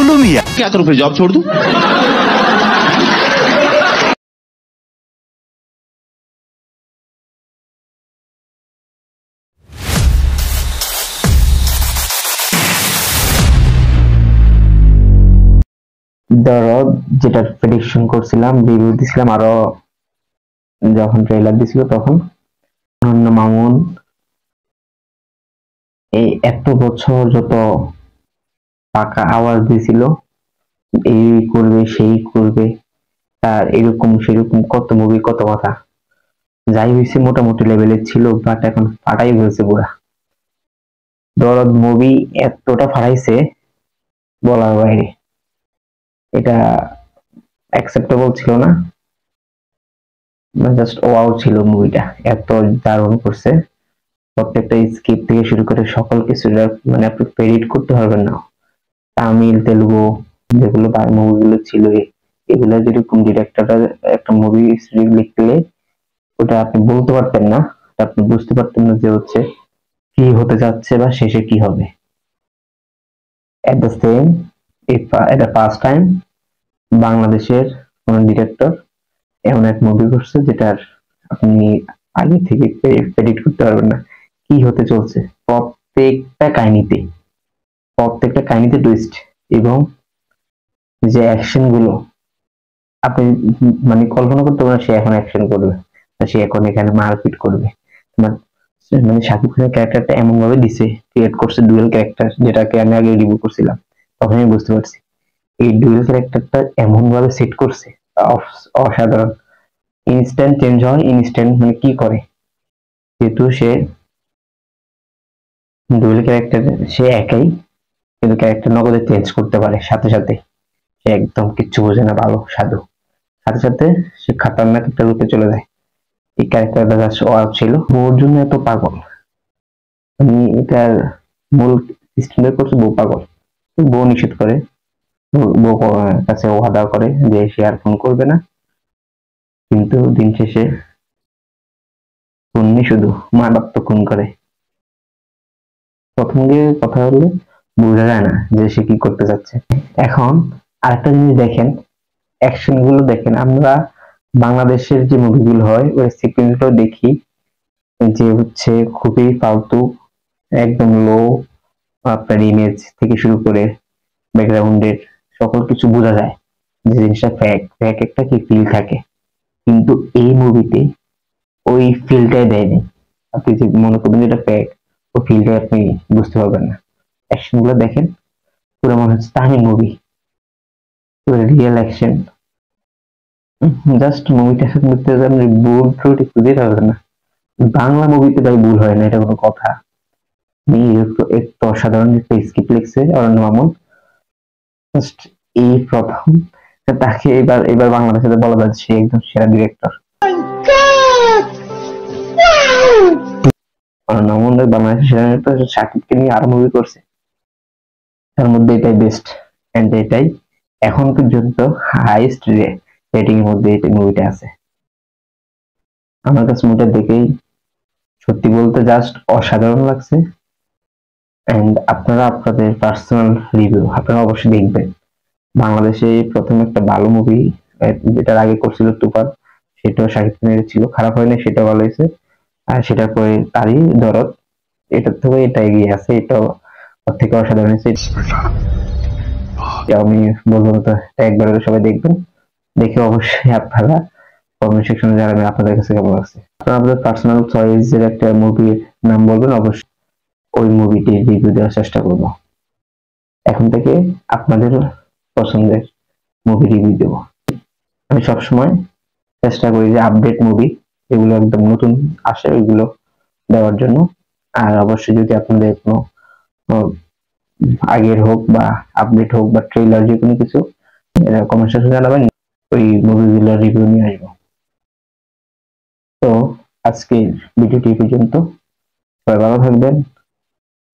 लो मियाँ, क्या करूं फिर, जॉब छोड़ दूं? দরদ যেটা প্রেডিকশন করছিলাম, রিভিউ দিছিলাম, আরো যখন ট্রেলার দিছিল তখন মামুন এই এত বছর যত পাকা আওয়াজ দিছিল এই করবে সেই করবে, আর এরকম সেরকম কত মুভি কত কথা যাই হয়েছে মোটামুটি লেভেলের ছিল, বাট এখন ফাটাই হয়েছে পুরা। দরদ মুভি এতটা ফাটাইছে বলার বাইরে, এটা অ্যাকসেপ্টেবল ছিল না, জাস্ট ওয়াও ছিল মুভিটা, এত দারুণ করছে। প্রত্যেকটা স্ক্রিপ্ট থেকে শুরু করে সকল কিছু মানে আপনি প্রেডিক্ট করতে পারবেন না। তামিল তেলুগু যেগুলো মুভিগুলো ছিল এগুলো যেরকম ডিরেক্টররা একটা মুভি লিখলে ওটা আপনি বলতে পারতেন না, আপনি বুঝতে পারতেন না যে হচ্ছে কি হতে যাচ্ছে বা শেষে কি হবে। এট দ্য সেম এটা ফার্স্ট টাইম বাংলাদেশের কোন ডিরেক্টর এমন এক মুভি করছে যেটার আপনি আগে থেকে প্রেডিক্ট করতে পারবেন না কি হতে চলছে। প্রত্যেকটা কাহিনীতে টুইস্ট, এবং যে অ্যাকশন গুলো আপনি মানে কল্পনা করতে পারেন সে এখন অ্যাকশন করবে, সে এখন এখানে মারপিট করবে। মানে শাকিব খানের ক্যারেক্টারটা এমন ভাবে দিছে, ক্রিয়েট করছে ডুয়েল ক্যারেক্টার, যেটাকে আমি আগে রিভিউ করছিলাম তখন আমি বুঝতে পারছি এই ডুয়েল ক্যারেক্টারটা এমন ভাবে সেট করছে, অসাধারণ। ইনস্ট্যান্ট চেঞ্জ হয়, ইনস্ট্যান্ট মানে কি করে, যেহেতু সে ডুয়েল ক্যারেক্টার সে একাই, কিন্তু ক্যারেক্টার নগদে চেঞ্জ করতে পারে সাথে সাথে, সে একদম কিচ্ছু বোঝে না, ভালো সাধু, সাথে সাথে সে খাতারনাক একটা রূপে চলে যায়। এই ক্যারেক্টারটা জাস্ট ওয়াও ছিল। ওর জন্য এত পাগল, আমি এটার মূল স্ট্যান্ডার্ড করছে বউ পাগল, বউ নিষেধ করে, বউ কাছে ওয়াদা করে যে সে আর ফোন করবে না, কিন্তু দিন শেষে খুন শুধু মা বাপ তো খুন করে। প্রথম দিকে কথা হলে বোঝা যায় না যে সে কি করতে যাচ্ছে। এখন আরেকটা জিনিস দেখেন, অ্যাকশন গুলো দেখেন, আমরা বাংলাদেশের যে মুভিগুলো হয় ওই সিকুয়েন্স গুলো দেখি যে হচ্ছে খুবই ফালতু, একদম লো, আপনার ইমেজ থেকে শুরু করে ব্যাকগ্রাউন্ডের সকল কিছু বোঝা যায় যে জিনিসটা ফ্যাক একটা কি ফিল থাকে, কিন্তু এই মুভিতে ওই ফিলটাই দেয়নি। আপনি যে মনে করবেন যেটা ফ্যাক, ওই ফিলটাই আপনি বুঝতে পারবেন না। অ্যাকশন গুলো দেখেন পুরো মনে হচ্ছে তামিল মুভি, পুরো রিয়েল অ্যাকশন। জাস্ট মুভিটা দেখতে আপনি ভুল ত্রুটি খুঁজে পাবেন না। বাংলা মুভিতে তাই ভুল হয় না, এটা কোনো কথা নেই। একটু অসাধারণ একটা স্ক্রিপ্ট লিখছে অরণ্য মামুন, জাস্ট এই প্রথম তাকে এবার বাংলাদেশে বলা যাচ্ছে সে একদম সেরা ডিরেক্টর। অরণ্য মামুন বাংলাদেশের সেরা ডিরেক্টর, শাকিবকে নিয়ে আরো মুভি করছে, তার মধ্যে এটাই বেস্ট, এন্ড এটাই এখন পর্যন্ত হাইয়েস্ট রেটিং এর মধ্যে এই মুভিটা আছে। আমার কাছে মুভিটা দেখেই সত্যি বলতে জাস্ট অসাধারণ লাগছে। এন্ড আপনারা আপনাদের পার্সোনাল রিভিউ আপনারা অবশ্যই দেখবেন। বাংলাদেশে প্রথম একটা ভালো মুভি যেটার আগে করছিল তুফান, সেটাও শাকিব খানের ছিল, খারাপ হয়নি, সেটা ভালো হয়েছে। আর সেটার পরে তারই দরদ, এটার থেকে এটা এগিয়ে আছে, এটা ওর থেকে অসাধারণ হয়েছে। আমি বলবো তো একবার সবাই দেখবেন, দেখে অবশ্যই আপনারা কমেন্ট সেকশনে জানাবেন আপনাদের কাছে কেমন লাগছে। আপনারা আপনাদের পার্সোনাল চয়েসের একটা মুভির নাম বলবেন, অবশ্যই ওই মুভিটির রিভিউ দেওয়ার চেষ্টা করব। এখন থেকে আপনাদের পছন্দের মুভি রিভিউ দেব। আমি সবসময় চেষ্টা করি যে আপডেট মুভি এগুলো একদম নতুন আসে ওইগুলো দেওয়ার জন্য। আর অবশ্যই যদি আপনাদের কোনো আগের হোক বা আপডেট হোক বা ট্রেলার যে কোনো কিছু কমেন্ট সেকশনে জানাবেন, ওই মুভিগুলোর রিভিউ নিয়ে আসবো। তো আজকের ভিডিওটি পর্যন্ত, সবাই ভালো থাকবেন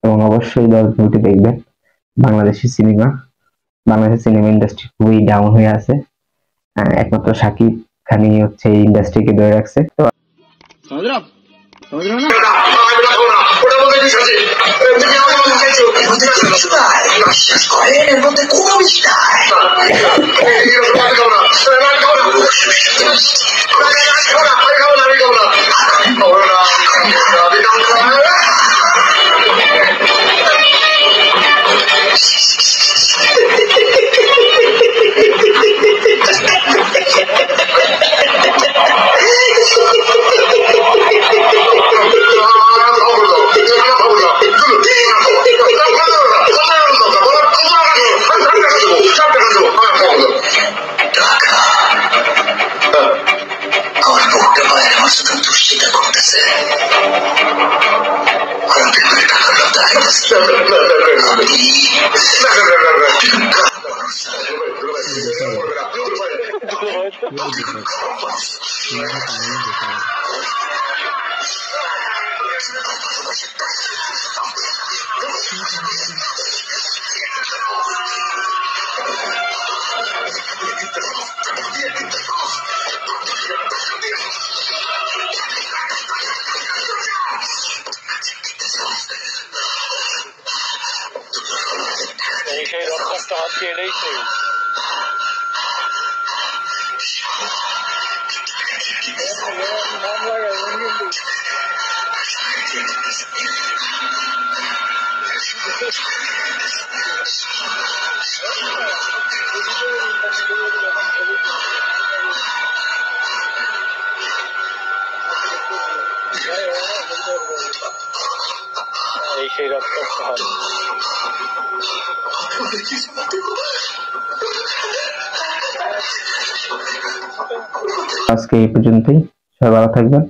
এবং অবশ্যই মুভিটি দেখবেন। বাংলাদেশি সিনেমা ইন্ডাস্ট্রি খুবই ডাউন হয়ে আছে, একমাত্র শাকিব খানই হচ্ছে এই ইন্ডাস্ট্রিকে ধরে রাখছে। তো বিশ্বাস করেন এর মধ্যে কোনো মিথ্যা আমার বুকটা মায়ের মস্ত দুশ্চিন্তা করতেছে। সেই রক্তাক্ত হাত দিয়ে এটাই সেই রক্তাক্ত হাত। আজকে এই পর্যন্তই, সবাই ভালো থাকবেন।